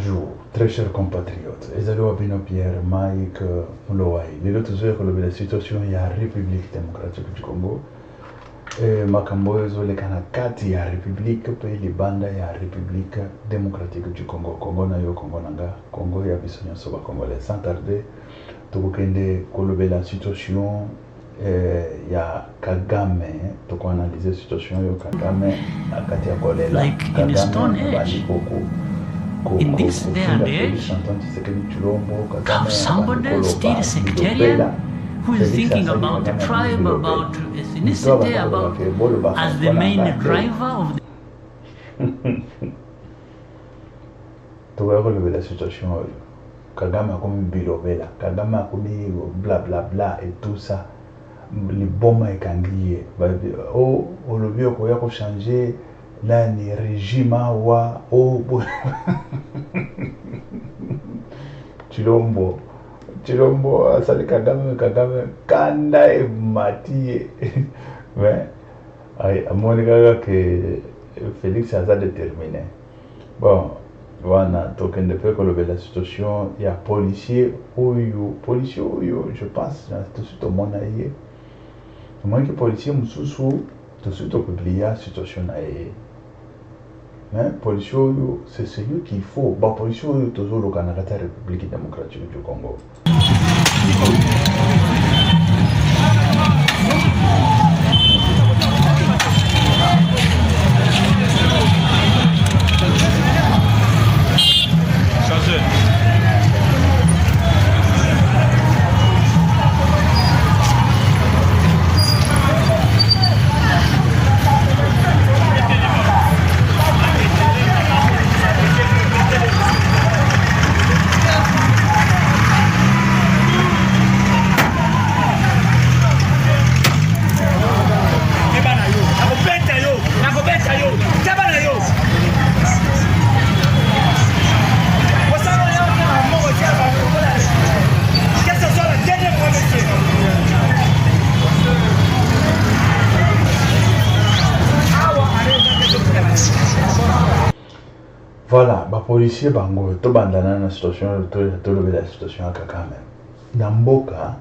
Bonjour, très chers compatriotes. Ezalo Abino Pierre, Mike Mulowai. Les autres jours, la situation il y a République démocratique du Congo. Makambo ezole kana kati ya République pe libanda ya République démocratique du Congo. Congo na yo Congo nanga, Congo ya biso nyonso ba Congolais. Sans tarder, tokokende kolobela situation ya Kagame, toko analyser situation yo Kagame akati ya kolela. Like in the Stone Age. In this day and age, how somebody still sectarian who is thinking about the tribe, about ethnicity, about as the main driver of the relever la situation. Kagame a comme bilobela, Kagame a comme blablabla et tout ça. Les bombes et kanglier. Oh, le vieux quoi a changé. Là, ni régime wa oh Chilombo asali Kagame kanda e mati mais amonika que Félix a déterminé. Bon voilà, token de peu que la situation il y a policier oyo je pense tout de suite au monde ailleurs moins que policier mususu tout de suite au publier la situation ailleurs. Mais policier c'est celui qu'il faut. Bah policier toujours le Canada République démocratique du Congo. Voilà, les policiers bango, tout bandana na situation, tout la situation à Kagame. Dans Mboka,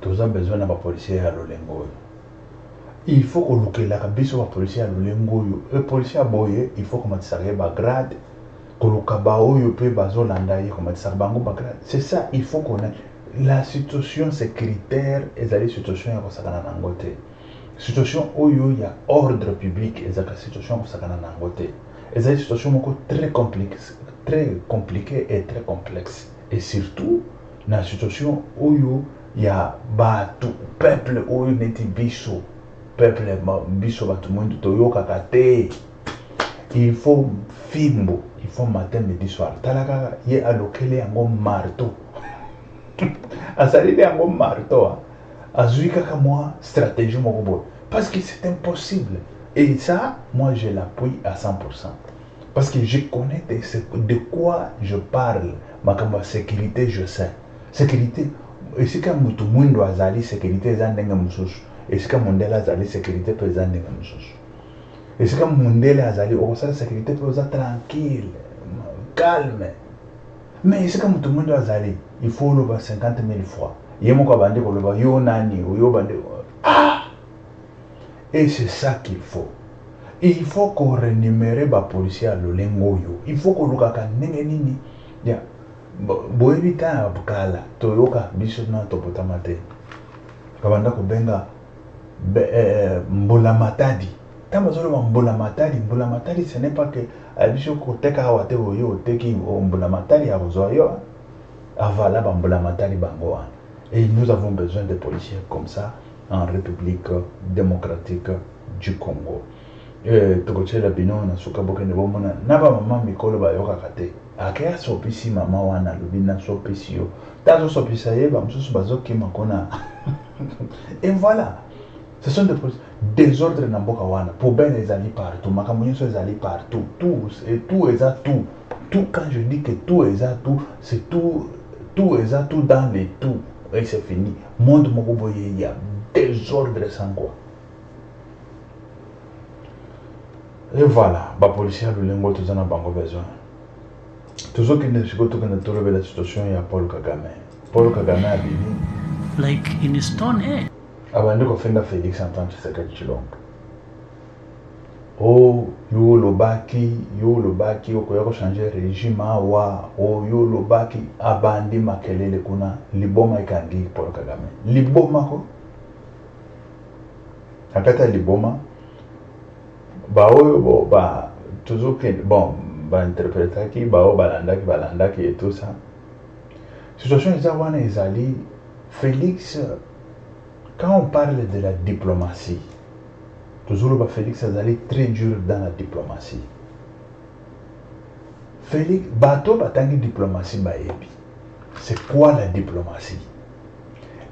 tous a besoin de policiers à l'Olengo. Il faut que la biso les policiers à l'Olengo. Les policiers à Boye, il faut que tu saches grade, que le kabao yo pe bazo landaye, comme tu saches bango grade. C'est ça, il faut qu'on ait la situation sécuritaire et la situation à Kosakana Nangote. Situation où il y a ordre public et la situation à Kosakana Nangote. Et c'est une situation très compliquée et très complexe. Et surtout, dans la situation où il y a le peuple où il y a biso, peuple biso tout le monde toyo kakate. Il faut fimbo, il faut matin, midi, soir. Talaka y a alloqué un marteau. Azali un marteau. Azuika moi stratégie mokobo. Parce que c'est impossible. Et ça, moi je l'appuie à 100%. Parce que je connais de quoi je parle. Ma sécurité, je sais. Sécurité, et si quand tout le monde a zali sécurité, ils ont mususu. Et si quand Mondela a zali sécurité, ils ont mususu. Et si quand Mondela a zali, on sait la sécurité, ils sont tranquille, calme. Mais si quand tout le monde a zali, il faut le 50 000 fois. Il y a mon cabane pour le voir, yo nani, yo bande. Ah! Et c'est ça qu'il faut. Il faut qu'on rémunère les policiers à l'Olengo. Il faut qu'on loue à Nini. Boevita à Bukala, Toyoka, Bishopna, Topotamate. Kabanda Kubenga Mbolamatadi. Tamazolo Mbolamatadi, ce n'est pas que Abisho Koteka Wate Oyo, Teki Mbolamatadi à Rosoyo. Avala Mbolamatadi Bangoan. Et nous avons besoin de policiers comme ça en République démocratique du Congo. Tokoche la bino na suka boke ne bomona na ba mama mikolo ba yoka kate akaya sopisi mama wana lubina sopisi yo tazo sopisa ye ba msusu bazoki makona. Et voilà, ce sont des désordres na mboka wana, poubelle ezali partout, makambo nyonso ezali partout, tout est tout quand je dis que tout est tout, c'est tout est tout dans les tout et c'est fini. Monde moko boye il y a désordre sans quoi. Et voilà, les policiers de l'Engo, tous en ont besoin. toujours qu'il ne se trouve la situation, il y a Paul Kagame. Paul Kagame a dit. Like in Stone Age. Avant qu'on fasse Félix Antoine Tshisekedi Tshilombo. Oh, yo lobaki, okoya ko changer régime awa, oh yo lobaki abandi makelele kuna, liboma ikandi Paul Kagame. Liboma ko. Akata liboma. Ba oyo ba toujours que bon, ba interpréter balandaki et tout ça. Situation wana ezali Félix. Quand on parle de la diplomatie, toujours Félix est très dur dans la diplomatie. Félix, bateau batangi diplomatie baebi. C'est quoi la diplomatie?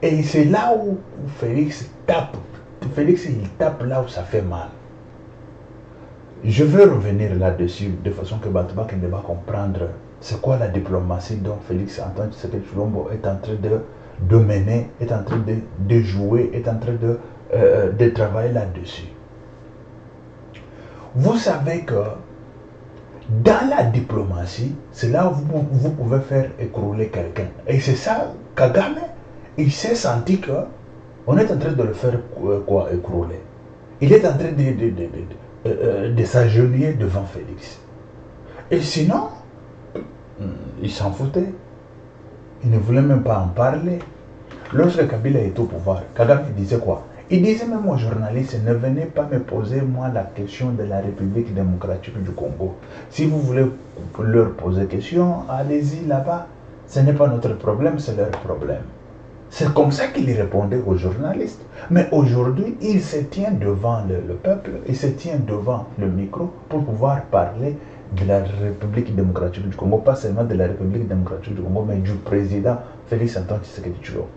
Et c'est là où Félix tape. Félix il tape là où ça fait mal. Je veux revenir là-dessus de façon que Batouba ne va comprendre c'est quoi la diplomatie dont Félix Antoine Tshisekedi Tshilombo est en train de mener, est en train de jouer, est en train de travailler là-dessus. Vous savez que dans la diplomatie, c'est là où vous pouvez faire écrouler quelqu'un. Et c'est ça, Kagame, il s'est senti qu'on est en train de le faire écrouler. Il est en train de s'agenouiller devant Félix. Et sinon, il s'en foutait. Il ne voulait même pas en parler. Lorsque Kabila était au pouvoir, Kagame disait quoi? Il disait même aux journalistes, ne venez pas me poser moi la question de la République démocratique du Congo. Si vous voulez leur poser question, allez-y là-bas. Ce n'est pas notre problème, c'est leur problème. C'est comme ça qu'il répondait aux journalistes. Mais aujourd'hui, il se tient devant le peuple, il se tient devant le micro pour pouvoir parler de la République démocratique du Congo, pas seulement de la République démocratique du Congo, mais du président Félix Antoine Tshisekedi Tshilombo.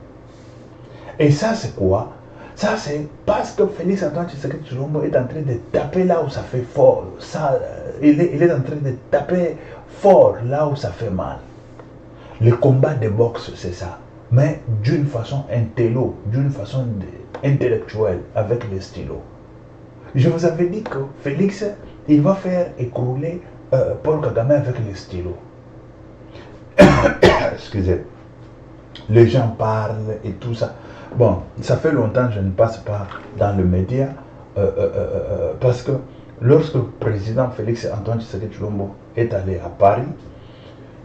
Et ça, c'est quoi? Ça, c'est parce que Félix Antoine Tshisekedi Tshilombo est en train de taper là où ça fait fort. Ça, il est en train de taper fort là où ça fait mal. Le combat de boxe, c'est ça. Mais d'une façon intello, d'une façon intellectuelle, avec le stylo. Je vous avais dit que Félix, il va faire écrouler Paul Kagame avec le stylo. Excusez. Les gens parlent et tout ça. Bon, ça fait longtemps que je ne passe pas dans le média parce que lorsque le président Félix Antoine Tshisekedi Tshilombo est allé à Paris,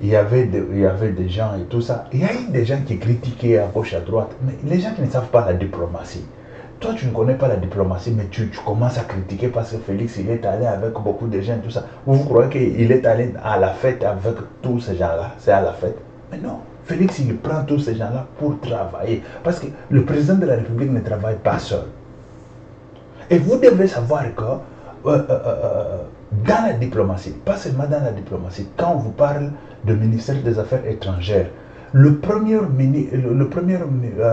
il y avait des gens et tout ça. Il y a eu des gens qui critiquaient à gauche, à droite, mais les gens qui ne savent pas la diplomatie. Toi, tu ne connais pas la diplomatie, mais tu commences à critiquer parce que Félix, il est allé avec beaucoup de gens et tout ça. Vous croyez qu'il est allé à la fête avec tous ces gens-là? C'est à la fête. Mais non. Félix, il prend tous ces gens-là pour travailler. Parce que le président de la République ne travaille pas seul. Et vous devez savoir que dans la diplomatie, pas seulement dans la diplomatie, quand on vous parle de ministère des Affaires étrangères, le premier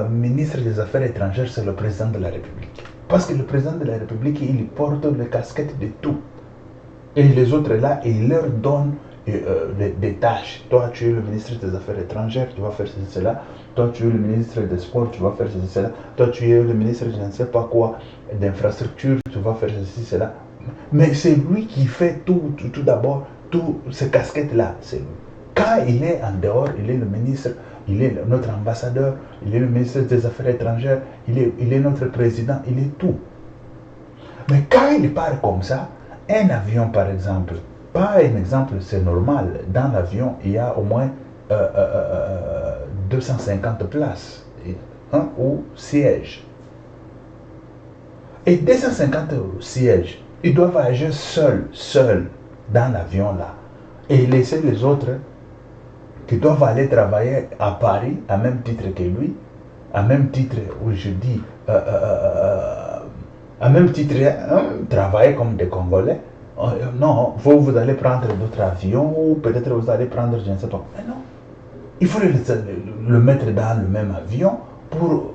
ministre des Affaires étrangères, c'est le président de la République. Parce que le président de la République, il porte le casquette de tout. Et les autres là, il leur donne des tâches. Toi, tu es le ministre des Affaires étrangères, tu vas faire ceci, cela. Toi, tu es le ministre des Sports, tu vas faire ceci, cela. Toi, tu es le ministre de je ne sais pas quoi, d'infrastructure, tu vas faire ceci, cela. Mais c'est lui qui fait tout d'abord, toutes ces casquettes-là, c'est lui. Quand il est en dehors, il est le ministre, il est notre ambassadeur, il est le ministre des Affaires étrangères, il est notre président, il est tout. Mais quand il part comme ça, un avion par exemple, pas un exemple, c'est normal, dans l'avion, il y a au moins 250 places ou sièges. Et 250 sièges, ils doivent voyager seuls dans l'avion là. Et laisser les autres qui doivent aller travailler à Paris, à même titre que lui, à même titre où je dis, à même titre, travailler comme des Congolais. Non, vous allez prendre d'autres avions ou peut-être vous allez prendre, je ne sais pas. Mais non, il faut le mettre dans le même avion pour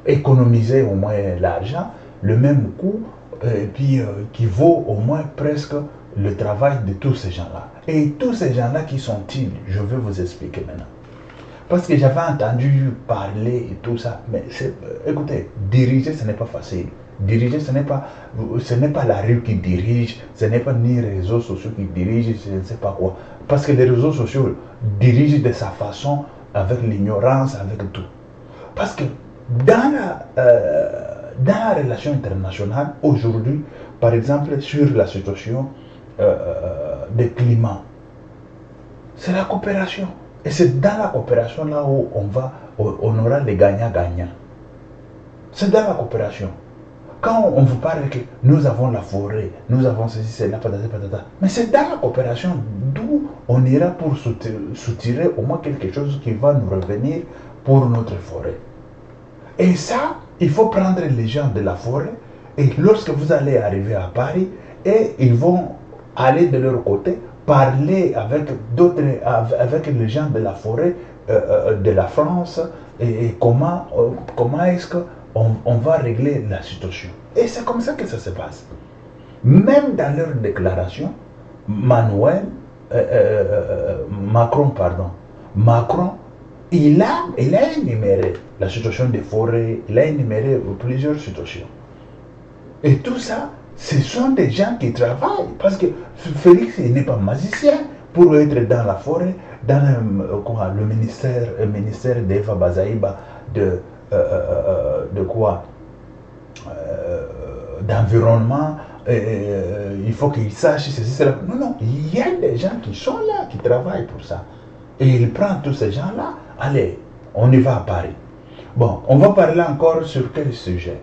économiser au moins l'argent, le même coût, et puis qui vaut au moins presque le travail de tous ces gens-là. Et tous ces gens-là, qui sont-ils? Je vais vous expliquer maintenant. Parce que j'avais entendu parler et tout ça, mais écoutez, diriger, ce n'est pas facile. Diriger, ce n'est pas la rue qui dirige, ce n'est pas ni les réseaux sociaux qui dirigent, je ne sais pas quoi. Parce que les réseaux sociaux dirigent de sa façon, avec l'ignorance, avec tout. Parce que dans la relation internationale, aujourd'hui, par exemple, sur la situation des climats, c'est la coopération. Et c'est dans la coopération là où on aura les gagnants-gagnants. C'est dans la coopération. Quand on vous parle que nous avons la forêt, nous avons ceci, cela, patata, mais c'est dans la coopération d'où on ira pour soutirer au moins quelque chose qui va nous revenir pour notre forêt. Et ça, il faut prendre les gens de la forêt et lorsque vous allez arriver à Paris, et ils vont aller de leur côté, parler avec d'autres, avec les gens de la forêt de la France et comment est-ce qu'on va régler la situation. Et c'est comme ça que ça se passe. Même dans leur déclaration, Macron, il a énuméré la situation des forêts, il a énuméré plusieurs situations. Et tout ça, ce sont des gens qui travaillent. Parce que Félix n'est pas magicien pour être dans la forêt, dans le ministère d'Eva Bazaïba d'environnement. Il faut qu'il sache ceci, cela. Non, il y a des gens qui sont là, qui travaillent pour ça. Et il prend tous ces gens-là. Allez, on y va à Paris. Bon, on va parler encore sur quel sujet?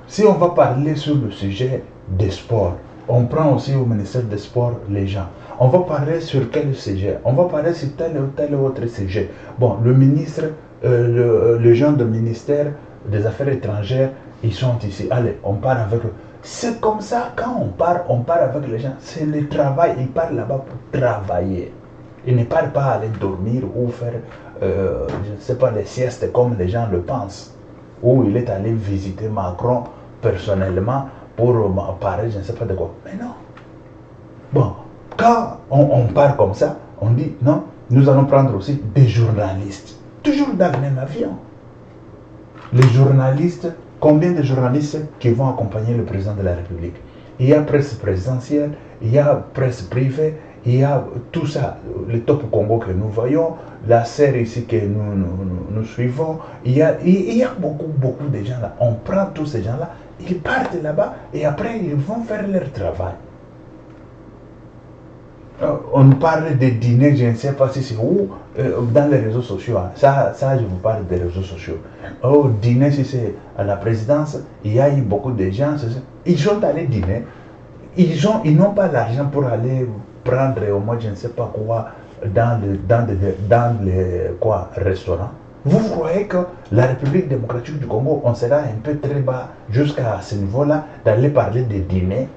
Si on va parler sur le sujet des sports, on prend aussi au ministère des Sports les gens. On va parler sur quel sujet? On va parler sur tel ou tel autre sujet. Bon, le ministre, les gens du ministère des Affaires étrangères, ils sont ici. Allez, on part avec eux. C'est comme ça, quand on part avec les gens. C'est le travail. Ils partent là-bas pour travailler. Ils ne partent pas aller dormir ou faire, je ne sais pas, les siestes comme les gens le pensent. Ou il est allé visiter Macron personnellement pour parler, je ne sais pas de quoi. Mais non. Bon, quand on part comme ça, on dit non, nous allons prendre aussi des journalistes. Toujours dans le même avion. Les journalistes, combien de journalistes qui vont accompagner le président de la République? Il y a presse présidentielle, il y a presse privée, il y a tout ça, le Top Congo que nous voyons, la série ici que nous suivons, il y a beaucoup de gens là. On prend tous ces gens là, ils partent là-bas et après ils vont faire leur travail. On parle de dîner, je ne sais pas si c'est où, dans les réseaux sociaux. Hein. Ça, je vous parle des réseaux sociaux. Au dîner, si c'est à la présidence, il y a eu beaucoup de gens, ils sont allés dîner. Ils n'ont pas l'argent pour aller prendre au moins, je ne sais pas quoi, dans les restaurants. Vous croyez que la République démocratique du Congo, on sera un peu très bas jusqu'à ce niveau-là, d'aller parler de dîner?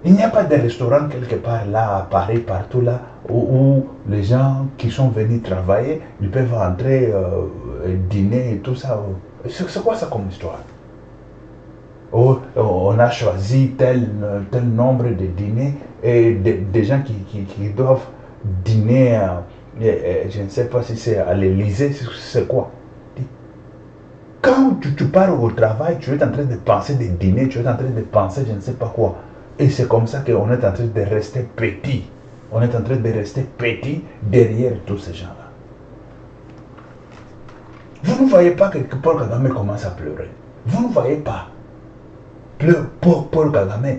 Il n'y a pas de restaurant quelque part là, à Paris, partout là, où les gens qui sont venus travailler, ils peuvent entrer, dîner et tout ça. C'est quoi ça comme histoire? On a choisi tel nombre de dîners et des gens qui doivent dîner, je ne sais pas si c'est à l'Élysée, c'est quoi? Quand tu pars au travail, tu es en train de penser des dîners, tu es en train de penser je ne sais pas quoi. Et c'est comme ça qu'on est en train de rester petit. On est en train de rester petit derrière tous ces gens-là. Vous ne voyez pas que Paul Kagame commence à pleurer. Vous ne voyez pas. Paul Kagame,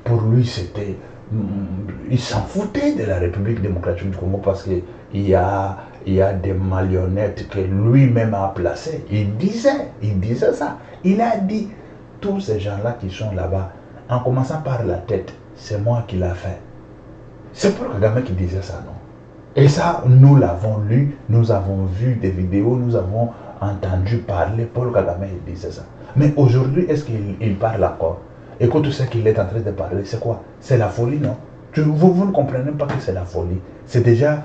pour lui, c'était... Il s'en foutait de la République démocratique du Congo parce qu'il y a des marionnettes que lui-même a placées. Il disait ça. Il a dit, tous ces gens-là qui sont là-bas, en commençant par la tête, c'est moi qui l'ai fait. C'est Paul Kagame qui disait ça, non? Et ça, nous l'avons lu, nous avons vu des vidéos, nous avons entendu parler. Paul Kagame disait ça. Mais aujourd'hui, est-ce qu'il parle encore? Écoute, ce qu'il est en train de parler, c'est quoi? C'est la folie, non? Vous ne comprenez pas que c'est la folie. C'est déjà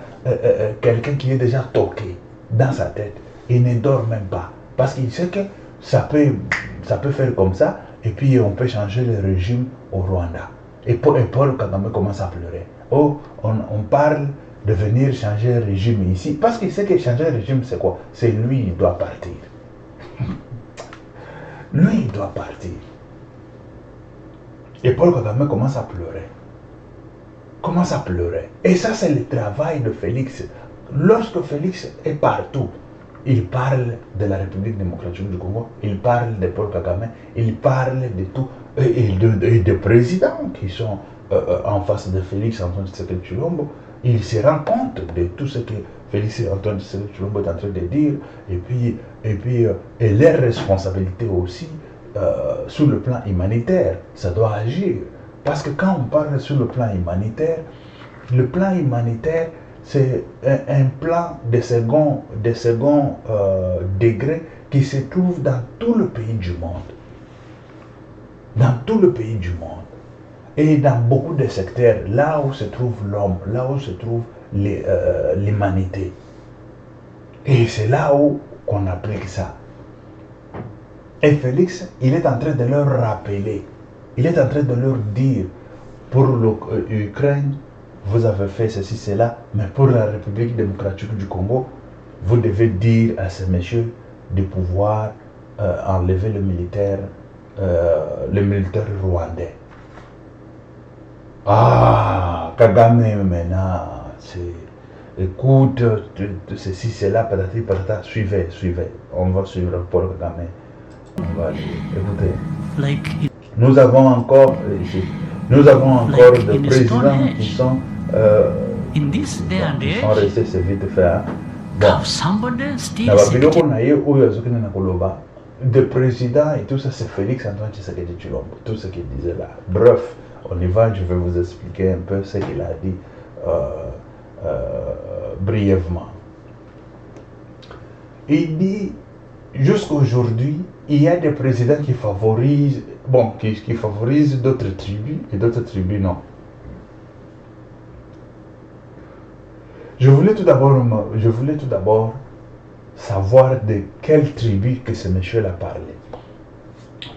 quelqu'un qui est déjà toqué dans sa tête. Il ne dort même pas. Parce qu'il sait que ça peut faire comme ça. Et puis on peut changer le régime au Rwanda. Et Paul Kagame commence à pleurer. Oh, on parle de venir changer le régime ici. Parce qu'il sait que changer le régime, c'est quoi? C'est lui, il doit partir. Lui, il doit partir. Et Paul Kagame commence à pleurer. Et ça, c'est le travail de Félix. Lorsque Félix est partout, il parle de la République démocratique du Congo, il parle de Paul Kagame, il parle de tout, et des présidents qui sont en face de Félix Antoine Tshisekedi Tshilombo. Il se rend compte de tout ce que Félix Antoine Tshisekedi Tshilombo est en train de dire, et leur responsabilité aussi sur le plan humanitaire, ça doit agir. Parce que quand on parle sur le plan humanitaire, c'est un plan de second degré qui se trouve dans tout le pays du monde. Et dans beaucoup de secteurs, là où se trouve l'homme, là où se trouve l'humanité. Et c'est là où qu'on applique ça. Et Félix, il est en train de leur rappeler, il est en train de leur dire, pour l'Ukraine, vous avez fait ceci, cela, mais pour la République démocratique du Congo, vous devez dire à ces messieurs de pouvoir enlever le militaire rwandais. Ah, Kagame maintenant, écoute, ceci, cela, patati, patata, suivez, on va suivre Paul Kagame. On va aller, écoutez. Nous avons encore des présidents qui sont restés, c'est vite fait. Bon, des présidents et tout ça, c'est Félix Antoine Tshisekedi Tshilombo, tout ce qu'il disait là. Bref, on y va, je vais vous expliquer un peu ce qu'il a dit brièvement. Il dit, jusqu'aujourd'hui, il y a des présidents qui favorisent, qui favorisent d'autres tribus et d'autres tribus non. Je voulais tout d'abord savoir de quelle tribu que ce monsieur-là parlait.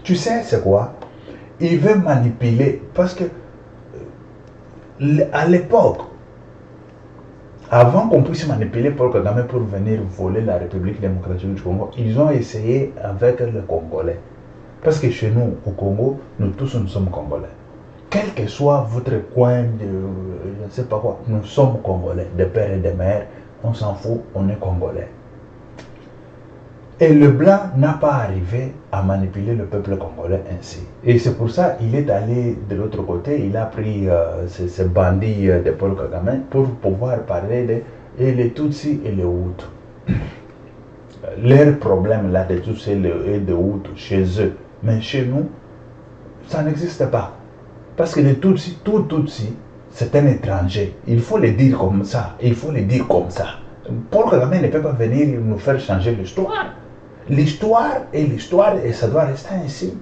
Tu sais, c'est quoi? Il veut manipuler, parce que à l'époque, avant qu'on puisse manipuler Paul Kagame pour venir voler la République démocratique du Congo, ils ont essayé avec les Congolais. Parce que chez nous, au Congo, nous tous, nous sommes Congolais. Quel que soit votre coin de, je ne sais pas quoi, nous sommes Congolais, de père et de mère, on s'en fout, on est Congolais. Et le blanc n'a pas arrivé à manipuler le peuple congolais ainsi. Et c'est pour ça qu'il est allé de l'autre côté, il a pris ces bandits de Paul Kagame pour pouvoir parler de les Tutsis et les Hutus. Leur problème là de Tutsis et de Hutus chez eux, mais chez nous, ça n'existe pas. Parce que les Tutsis, tout Tutsi, c'est un étranger. Il faut le dire comme ça. Paul Kagame ne peut pas venir nous faire changer l'histoire. L'histoire est l'histoire et ça doit rester ainsi.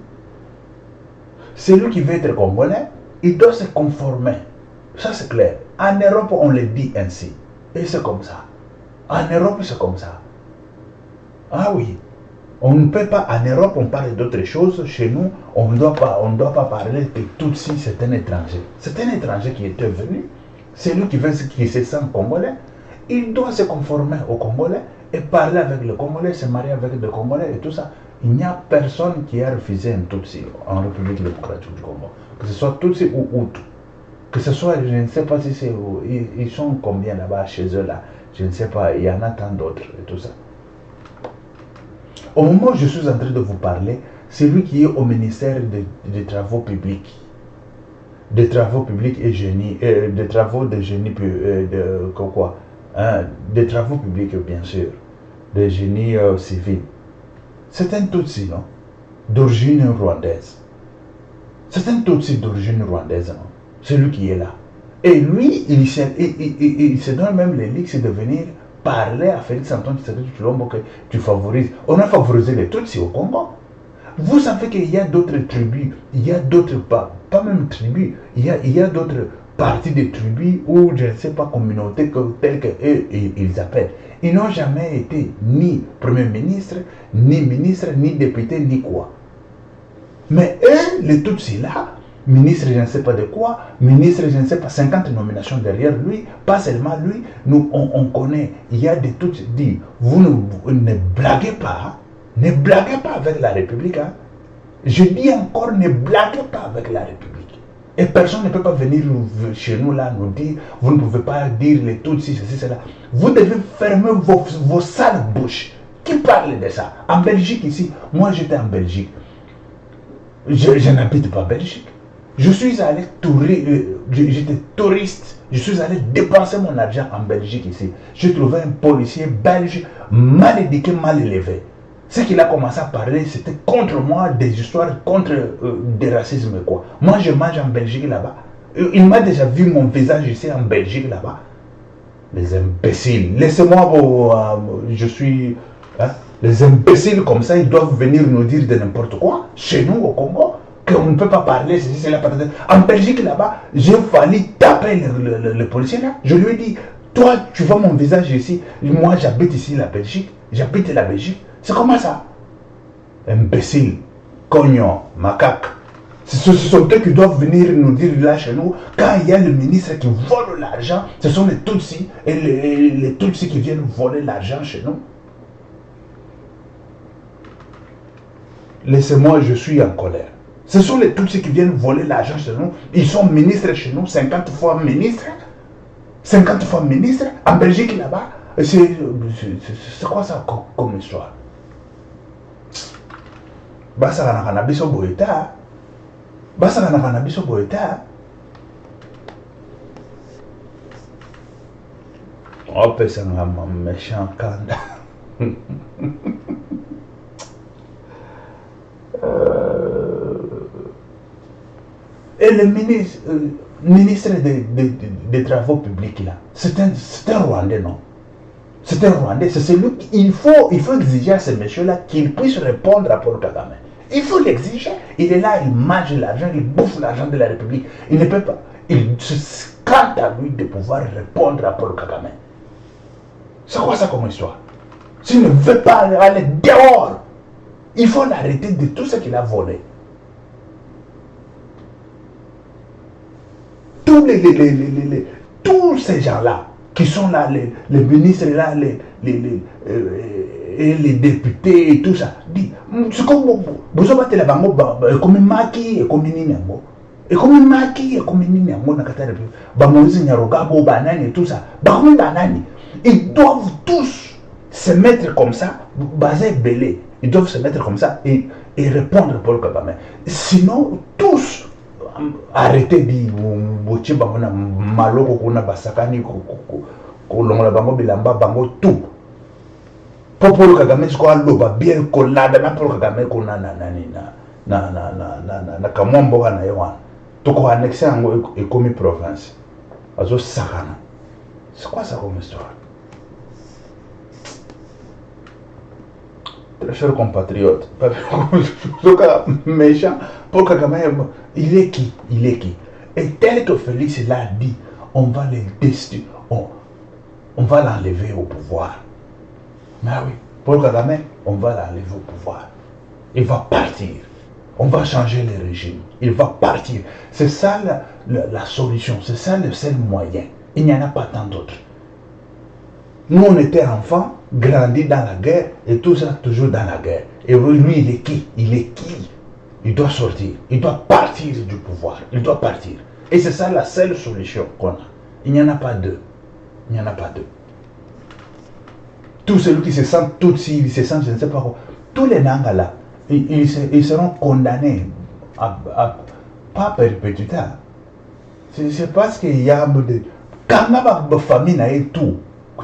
Celui qui veut être congolais, il doit se conformer. Ça c'est clair. En Europe, on le dit ainsi. Et c'est comme ça. En Europe, c'est comme ça. Ah oui. On ne peut pas, en Europe, on parle d'autres choses. Chez nous, on ne doit pas parler que Tutsi, c'est un étranger. C'est un étranger qui était venu. Celui qui se sent congolais, il doit se conformer aux Congolais et parler avec le Congolais, se marier avec le Congolais et tout ça. Il n'y a personne qui a refusé un Tutsi en République démocratique du Congo. Que ce soit Tutsi ou Hutu. Que ce soit, je ne sais pas si c'est... Ils sont combien là-bas chez eux là. Je ne sais pas, il y en a tant d'autres et tout ça. Au moment où je suis en train de vous parler, c'est lui qui est au ministère des Travaux publics. Des Travaux publics et génie. Des travaux de génie... des travaux publics, bien sûr, des génies civils. C'est un Tutsi, non? D'origine rwandaise. C'est un Tutsi d'origine rwandaise, non? C'est lui qui est là. Et lui, il se donne même les ligues de venir parler à Félix Antoine Tshisekedi Tshilombo que tu favorises. On a favorisé les Tutsis au Congo. Vous savez qu'il y a d'autres tribus, il y a d'autres, pas même tribus, il y a d'autres partie des tribus ou je ne sais pas communautés telles qu'eux ils appellent. Ils n'ont jamais été ni premier ministre, ni ministre, ni député, ni quoi. Mais eux, les Tutsis là, ministre je ne sais pas de quoi, ministre je ne sais pas, 50 nominations derrière lui, pas seulement lui, nous on connaît, il y a des Tutsis dit, vous ne blaguez pas avec la République, hein. Je dis encore, ne blaguez pas avec la République. Et personne ne peut pas venir chez nous là nous dire, vous ne pouvez pas dire les Tutsis, ceci, cela. Vous devez fermer vos sales bouches. Qui parle de ça? En Belgique ici, moi j'étais en Belgique. Je n'habite pas en Belgique. Je suis allé j'étais touriste. Je suis allé dépenser mon argent en Belgique ici. J'ai trouvé un policier belge mal éduqué, mal élevé. Ce qu'il a commencé à parler, c'était contre moi, des histoires contre des racismes quoi. Moi, je mange en Belgique là-bas. Il m'a déjà vu mon visage ici en Belgique là-bas. Les imbéciles. Laissez-moi, je suis... Hein, les imbéciles comme ça, ils doivent venir nous dire de n'importe quoi. Chez nous, au Congo, qu'on ne peut pas parler, c'est la patate. En Belgique là-bas, j'ai fallu taper le policier là. Je lui ai dit, toi, tu vois mon visage ici. Moi, j'habite ici la Belgique. J'habite la Belgique. C'est comment ça? Imbécile, cognon, macaque. Ce sont eux qui doivent venir nous dire là chez nous, quand il y a le ministre qui vole l'argent, ce sont les Tutsis et les Tutsis qui viennent voler l'argent chez nous. Laissez-moi, je suis en colère. Ce sont les Tutsis qui viennent voler l'argent chez nous. Ils sont ministres chez nous, 50 fois ministres. 50 fois ministres. En Belgique là-bas, c'est quoi ça comme histoire? Basa kana biso boyeta. Basa kana biso boyeta. Oh, c'est un méchant kanda. Et le ministre des Travaux publics là, c'est un Rwandais, non? C'est un Rwandais, c'est celui qu'il faut exiger à ce monsieur-là qu'il puisse répondre à Paul Kagame. Il faut l'exiger. Il est là, il mange l'argent, il bouffe l'argent de la République. Il ne peut pas. Quant à lui de pouvoir répondre à Paul Kagame. C'est quoi ça comme histoire? S'il ne veut pas aller dehors, il faut l'arrêter de tout ce qu'il a volé. Tous ces gens-là qui sont là, les ministres là, et les députés et tout ça, c'est comme vous avez la bango comme maki et comme ninyango et comme maki et comme ninyango na katara bamozi nyaroga bo banani et tout ça bakomi banani, ils doivent tous se mettre comme ça, basé belé, ils doivent se mettre comme ça et répondre pour Kagame. Sinon tous arrêtez di boche bango na maloko kuna basakani ko longola bango bilamba bango tout. Paul Kagame siko aloba bien kolada na Paul Kagame kuna na kamombo kana yewana. Toko annexe yango ekomi province. Azo sakana. C'est quoi ça comme histoire? Très chers compatriotes, méchant, Paul Kagame, il est qui? Il est qui? Et tel que Félix l'a dit, on va les destituer, on va l'enlever au pouvoir. Mais oui, Paul Kagame, on va l'enlever au pouvoir. Il va partir. On va changer le régime. Il va partir. C'est ça la solution, c'est ça le seul moyen. Il n'y en a pas tant d'autres. Nous, on était enfants, grandis dans la guerre, et tout ça toujours dans la guerre. Et lui, il est qui? Il est qui? Il doit sortir. Il doit partir du pouvoir. Il doit partir. Et c'est ça la seule solution qu'on a. Il n'y en a pas deux. Il n'y en a pas deux. Tous ceux qui se sentent Tutsi, ils se sentent, je ne sais pas quoi, tous les Nanga là, ils seront condamnés à pas perpétuité. C'est parce qu'il y a de... Quand on a famille et tout,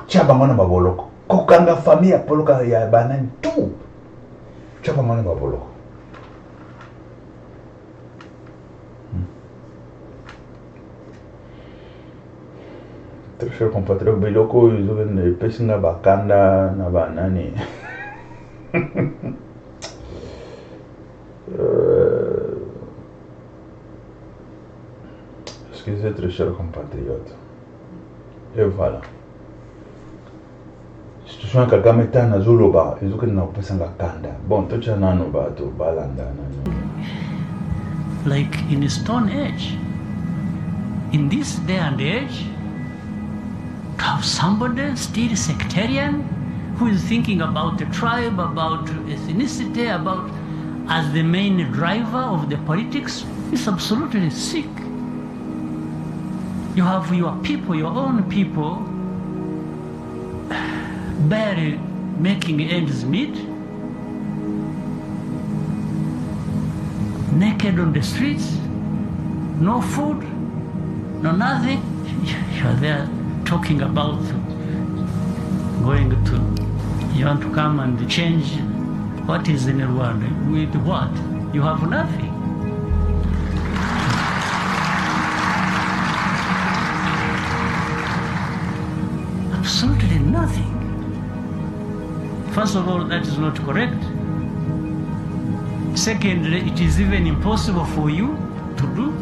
Tchabamana Baboloko. Quand on a famille à Poloka, il y a banane tout. Tchabamana Baboloko. Très cher compatriote, Biloko, ils ont une pessinga bakanda na banani. Excusez, très cher compatriote. Et voilà. Situation Kagame tana zoloba, ils ont une pessinga kanda. Bon, tout ça nano ba to balanda nano. Like in the Stone Age. In this day and age, have somebody still sectarian who is thinking about the tribe, about ethnicity, about as the main driver of the politics is absolutely sick. You have your people, your own people, barely making ends meet, naked on the streets, no food, no nothing. You're there talking about going to, you want to come and change what is in Rwanda. With what? You have nothing. Absolutely nothing. First of all, that is not correct. Secondly, it is even impossible for you to do.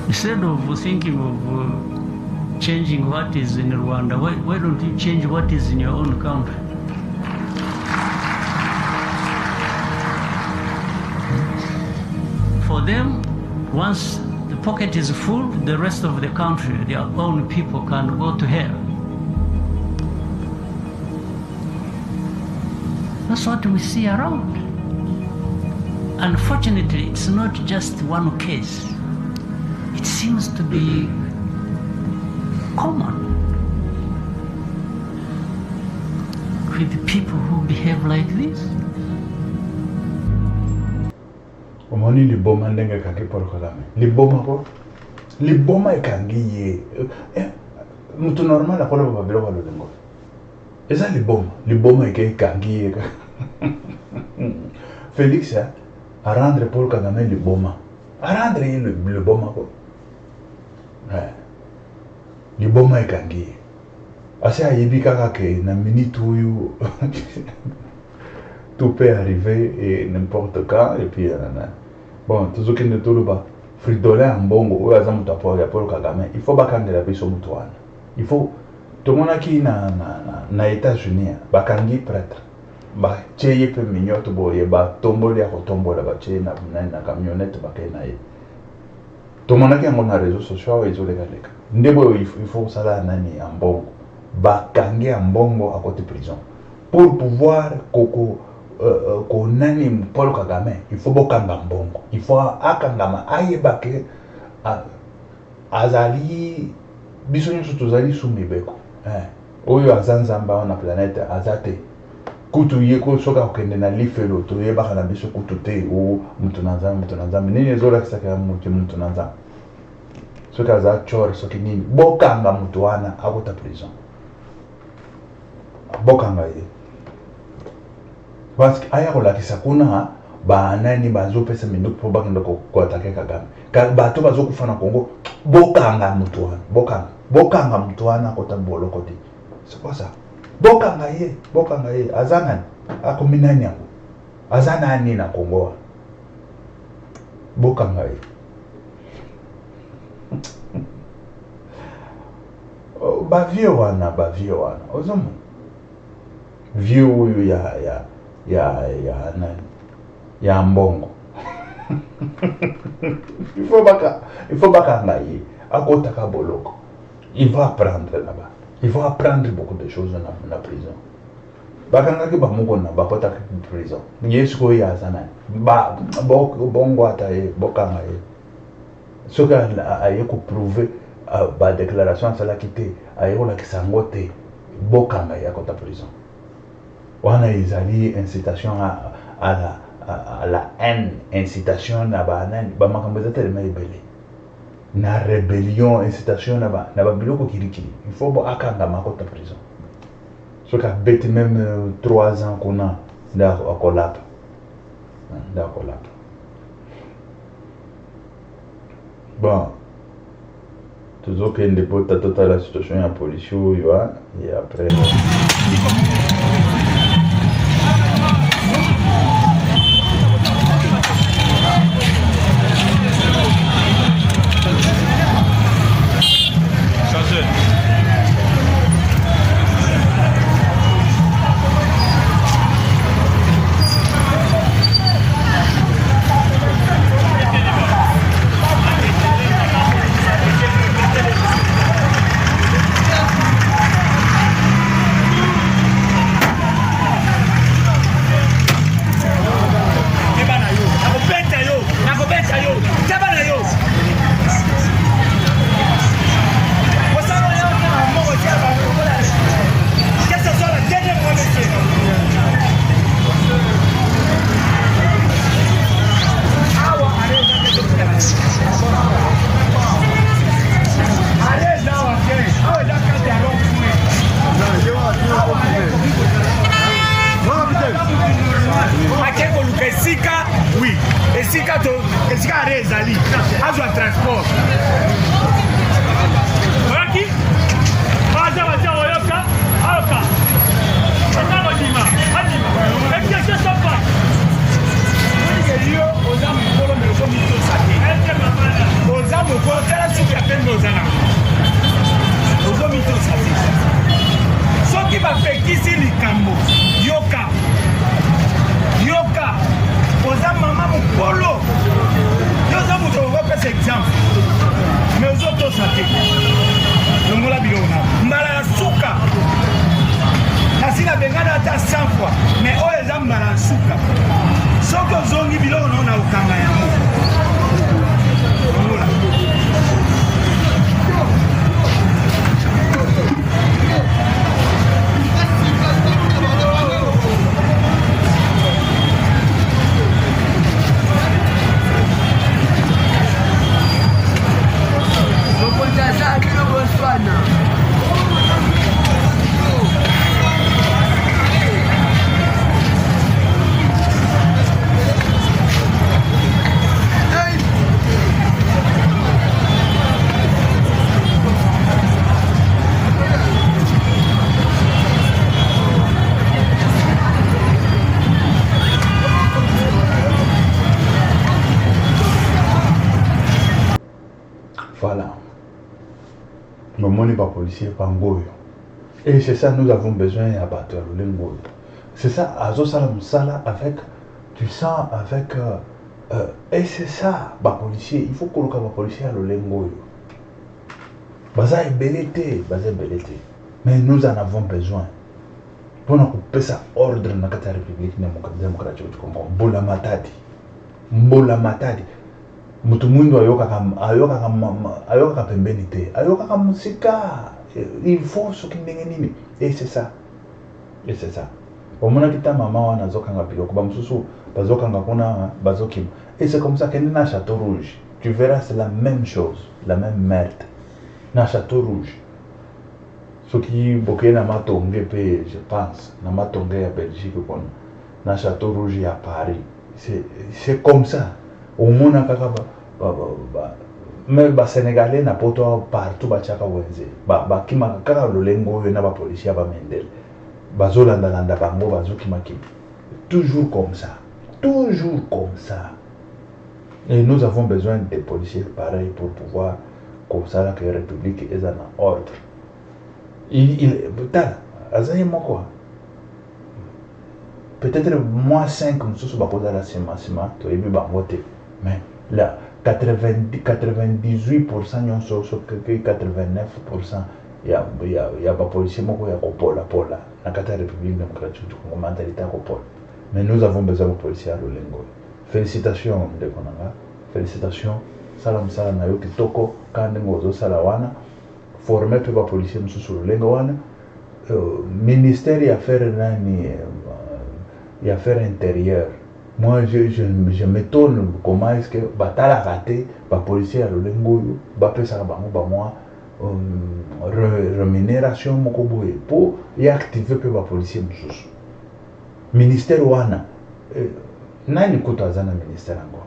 Instead of thinking of changing what is in Rwanda, why don't you change what is in your own country? For them, once the pocket is full, the rest of the country, their own people can go to hell. That's what we see around. Unfortunately, it's not just one case. It seems to be common with people who behave like this. Omoni liboma ndenge kangi Paul Kagame. Liboma ko? Liboma ikangi ye. Mutu normal akola babilo kwa ludengo. Eza liboma ikangi ye. Félix a rendre Paul Kagame liboma. A rendre ye liboma ko. Liboma ikangi ye. Ase ayebi kaka ke na minute uyu tout peut arriver et n'importe quand et puis bon toujours qu'il ne tourne pas Fridolin Mbongo ou azamu tapoya Paul Kagame il faut bakangela biso mutu wana il faut tout le monde qui na États-Unis bakangi prêtre ba cheye pe minyoto boye ba tomboli ya kotombola ba cheye na camionnette ba kena ye tout le monde qui a réseaux sociaux et zolegaleka ndebo il faut sala nani Mbongo bakangi Mbongo à côté prison pour pouvoir konani Paul Kagame, il faut bokanga Mbongo. Il faut akangama ayebake azali biso nyonso tozali sumibeko. Oyo azanzamba na planète azate. Kutu yeko soka kokende na lifelo to yebaka na biso kutu te o mutu nanzambe. Nini ezola kisaka mutu nanzambe. Soka aza chore soki nini bokanga mutu wana akota prison. Bokanga ye. Parce que aya kolakisa kuna ba nani bazopesa minduku po bakenda ko atake Kagame. Bato bazokufa na Congo bokanga mutu wana. Bokanga mutu wana kota boloko te. C'est quoi ça? Bokanga ye azanani akominani yango. Azanani na Congo. Bokanga ye. Ba vieux wana. Ozomo. Vieux uyu ya Mbongo. il faut bakanga ye akota ka boloko. Il va apprendre là-bas. Il va apprendre beaucoup de choses dans la prison. Bakanga ki bamuko na bakota ka prison. Yesko ya sana. Bongo ataye bokanga ye. Soka aye ko prouver ba déclaration ça la quitter aye ko la kisangote bokanga ya kota prison. Wana izali incitation à la haine, incitation na banani ba makambo za tele maibele na rébellion, incitation na ba biloko kirikiri. Il faut bo akanga makota prison. So ka beti même 3 ans qu'on a d'akolap. Bon, toujours qu'il y a toute la situation en police et après esika rezali azwa transport waki baza baza oyoka aloka atalo dima adima ekese sopa yo oza mukolo mezo mito sate ete mamana oza mukolo tala suki apembe ozana ozo mito sate soki bapekisi likambo yoka yoka oza mama mukolo yoza muto opesa exemple mais ozotosa te longola biloko na mbala ya suka nasi nabengana ata 100 fois mais oyo eza mbala ya suka soki ozongi biloko nao na okanga yango longola Voilà. Nous sommes pas policiers, pas ngoyo. Et c'est ça, nous avons besoin à battre le ngoyo. C'est ça, Azo Salam Sala avec du sang, avec. Et c'est ça, les policiers. Il faut que les policiers aient le ngoyo. Baza est belleté, baza est belleté. Mais nous en avons besoin. Pour nous couper ça ordre dans la République démocratique du Congo. Mbola Matadi. Mbola Matadi. Mutu mwindu ayoka pembeni te ayoka musika il faut ce qui ndenge nini et c'est ça omona kita mama wana zokanga biloko bamususu bazokanga kuna bazokim et c'est comme ça que na Château Rouge tu verras c'est la même chose la même merde na Château Rouge ce qui boké na matonge pe je pense na matonge ya Belgique kon na Château Rouge à Paris c'est comme ça au monde mais les Sénégalais n'ont pas partout bachaka wenze kima kaka lolengo na ba policiers ba mendel bazolanda landa bango bazokima kim toujours comme ça et nous avons besoin des policiers pareils pour pouvoir comme ça que la République est en ordre il quoi peut-être moins 5 nous sommes pas la sima to ebi bangote mais là 98% yon so 89% ya ba policier moko ya kopola pola na kata République démocratique du Congo mentalité kopola mais nous avons besoin de policiers à Lolengo. Félicitations de konanga félicitations salam na yo kitoko kandi ngozo salawana former pe ba policier mususu Lolengo wana ministère ya affaires nani et affaires intérieures. Moi, je m'étonne comment est-ce que Batala raté, les policiers à l'Olengo, rémunération pour y activer les policiers. Ministère Wana, nani kutazana ministère ango.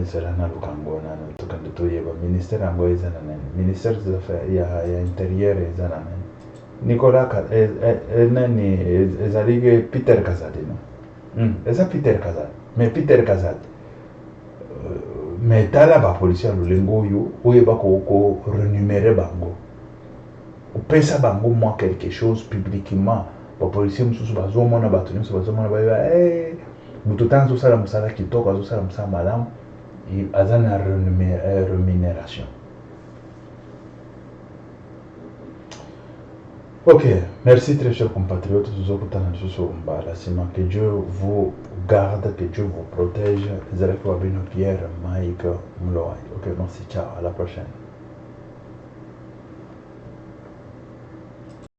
C'est là na lukango na tukande toyeba ministère ango ezana nani. Ministère des affaires ya intérieur ezana nani. Nicolas nani ezali Peter Kazadi no. C'est Peter Kazadi. Mais Peter Kazadi mais tala ba policier Lolengo yo oyeba ko rémunérer bango. Pesa bango moi quelque chose publiquement. Ba policier mususu bazomona bato nyonso bazomona ba mutu tanzo sala musala kitoko azo sala musala malamu azana rémunération. Ok, merci très chers compatriotes. Que Dieu vous garde, que Dieu vous protège. Ok, merci, ciao, à la prochaine.